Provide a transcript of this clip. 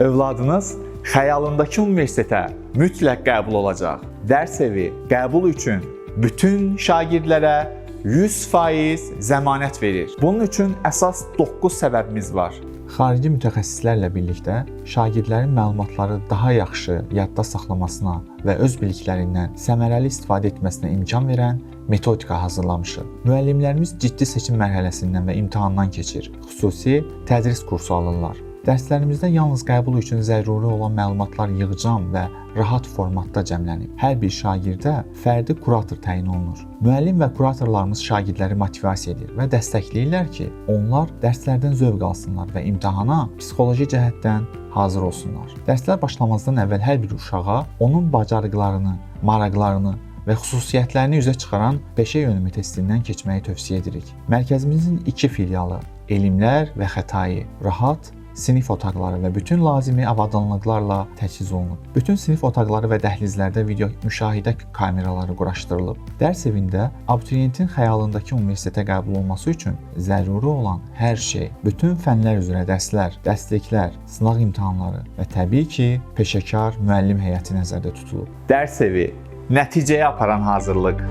Övladınız xəyalındakı universitetə mütləq qəbul olacaq. Dərs evi qəbul üçün bütün şagirdlərə 100% zəmanət verir. Bunun üçün əsas 9 səbəbimiz var. Xarici mütəxəssislərlə birlikdə şagirdlərin məlumatları daha yaxşı yadda saxlamasına və öz biliklərindən səmərəli istifadə etməsinə imkan verən metodika hazırlamışıq. Müəllimlərimiz ciddi seçim mərhələsindən və imtahandan keçir. Xüsusi tədris kursu alırlar. Dərslərimizdə yalnız qəbul üçün zəruri olan məlumatlar yığcam və rahat formatda cəmlənib. Hər bir şagirdə fərdi kurator təyin olunur. Müəllim və kuratorlarımız şagirdləri motivasiya edir və dəstəkləyirlər ki, onlar dərslərdən zövq alsınlar və imtahana psixoloji cəhətdən hazır olsunlar. Dərslər başlamazdan əvvəl hər bir uşağa onun bacarıqlarını, maraqlarını və xüsusiyyətlərini üzə çıxaran peşə yönümü testindən keçməyi tövsiyə edirik. Mərkəzimizin 2 filialı, elmlər və xətai, rahat sinif otaqları və bütün lazımi avadanlıqlarla təchiz olunub. Bütün sinif otaqları və dəhlizlərdə video müşahidə kameraları quraşdırılıb. Dərs evində abituriyentin xəyalındakı universitetə qəbul olması üçün zəruri olan hər şey, bütün fənlər üzrə dərslər, dəstəklər, sınaq imtahanları və təbii ki, peşəkar müəllim heyəti nəzərdə tutulub. Dərs evi nəticəyə aparan hazırlıq.